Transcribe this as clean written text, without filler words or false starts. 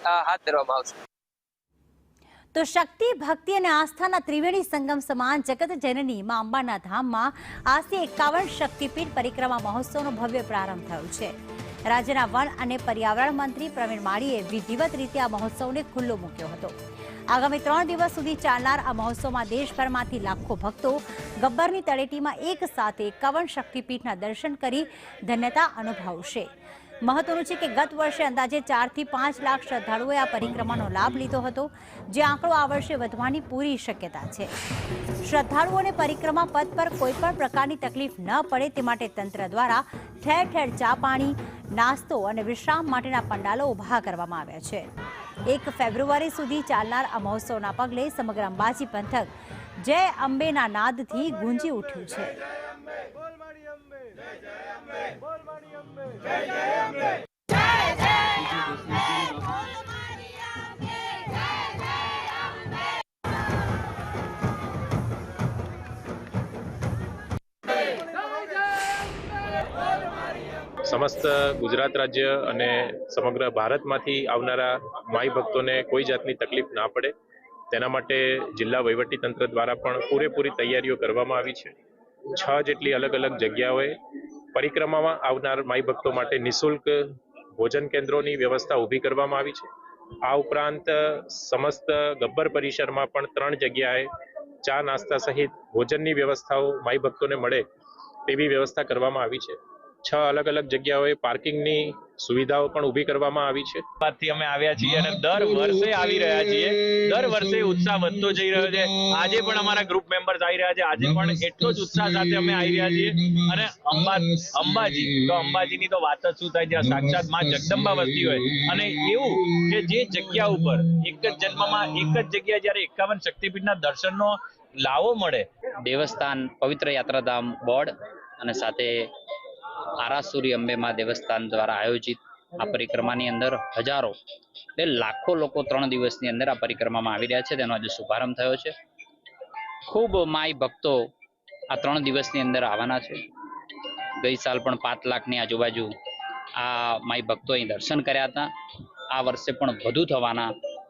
હાથ ધરવામાં આવશે। તો શક્તિ, ભક્તિ અને આસ્થાના ત્રિવેણી સંગમ સમાન જગત જનની માં અંબાના ધામમાં આજથી 51 શક્તિપીઠ પરિક્રમા મહોત્સવનો ભવ્ય પ્રારંભ થયો છે। રાજ્યના વન અને પર્યાવરણ મંત્રી પ્રવીણ માળીએ વિધિવત રીતે આ મહોત્સવને ખુલ્લો મૂક્યો હતો। આગામી 3 દિવસ સુધી ચાલનાર આ મહોત્સવમાં દેશભરમાંથી લાખો ભક્તો ગબ્બરની તળેટીમાં એક સાથે 51 શક્તિપીઠના દર્શન કરી ધન્યતા અનુભવશે। મહત્વનું છે કે ગત વર્ષે અંદાજે 4 થી 5 લાખ શ્રદ્ધાળુઓએ આ પરિક્રમાનો લાભ લીધો હતો, જે આંકડો આ વર્ષે વધવાની પૂરી શક્યતા છે। શ્રદ્ધાળુઓને પરિક્રમા પથ પર કોઈપણ પ્રકારની તકલીફ ન પડે તે માટે તંત્ર દ્વારા ઠેર ઠેર ચા પાણી, નાસ્તો અને વિશ્રામ માટેના પંડાલો ઊભા કરવામાં આવ્યા છે। 1 ફેબ્રુઆરી સુધી ચાલનાર આ મહોત્સવના પગલે સમગ્ર અંબાજી પંથક જય અંબેના નાદથી ગુંજી ઉઠ્યું છે। સમસ્ત ગુજરાત રાજ્ય અને સમગ્ર ભારતમાંથી આવનારા માઈ ભક્તોને કોઈ જાતની તકલીફ ના પડે તેના માટે જિલ્લા વહીવટી તંત્ર દ્વારા પણ પૂરેપૂરી તૈયારીઓ કરવામાં આવી છે। 6 જેટલી અલગ અલગ જગ્યાઓએ પરિક્રમામાં આવનાર માઈ ભક્તો માટે નિઃશુલ્ક ભોજન કેન્દ્રોની વ્યવસ્થા ઊભી કરવામાં આવી છે। આ ઉપરાંત સમસ્ત ગબ્બર પરિસરમાં પણ 3 જગ્યાએ ચા નાસ્તા સહિત ભોજનની વ્યવસ્થાઓ માઈ ભક્તોને મળે તેવી વ્યવસ્થા કરવામાં આવી છે। 6 અલગ અલગ જગ્યાઓએ પાર્કિંગની સુવિધાઓ પણ ઊભી કરવામાં આવી છે। બાદથી અમે આવ્યા છીએ અને દર વર્ષે આવી રહ્યા છીએ। દર વર્ષે ઉત્સાહ વધતો જઈ રહ્યો છે। આજે પણ અમારા ગ્રુપ મેમ્બર્સ આવી રહ્યા છે। આજે પણ એટલો જ ઉત્સાહ સાથે અમે આવી રહ્યા છીએ અને અંબાજી તો અંબાજીની તો વાત જ શું થાય, જ્યાં સાક્ષાત માં જગદંબા વસતી હોય અને એવું કે જે જગ્યા ઉપર એક જ જન્મમાં એક જ જગ્યાએ જ્યારે 51 શક્તિપીઠના દર્શનનો લાવો મળે। દેવસ્થાન પવિત્ર યાત્રાધામ બોર્ડ અને સાથે આરાસુરી અંબેમાં દેવસ્થાન દ્વારા આયોજિત આ પરિક્રમાની અંદર હજારો એટલે લાખો લોકો 3 દિવસની અંદર આ પરિક્રમામાં આવી રહ્યા છે। તેનો આજે શુભારંભ થયો છે। ખૂબ માઈ ભક્તો આ 3 દિવસની અંદર આવવાના છે। ગઈ સાલ પણ 5 લાખની આજુબાજુ આ માઈ ભક્તો અહીં દર્શન કર્યા હતા। આ વર્ષે પણ વધુ થવાના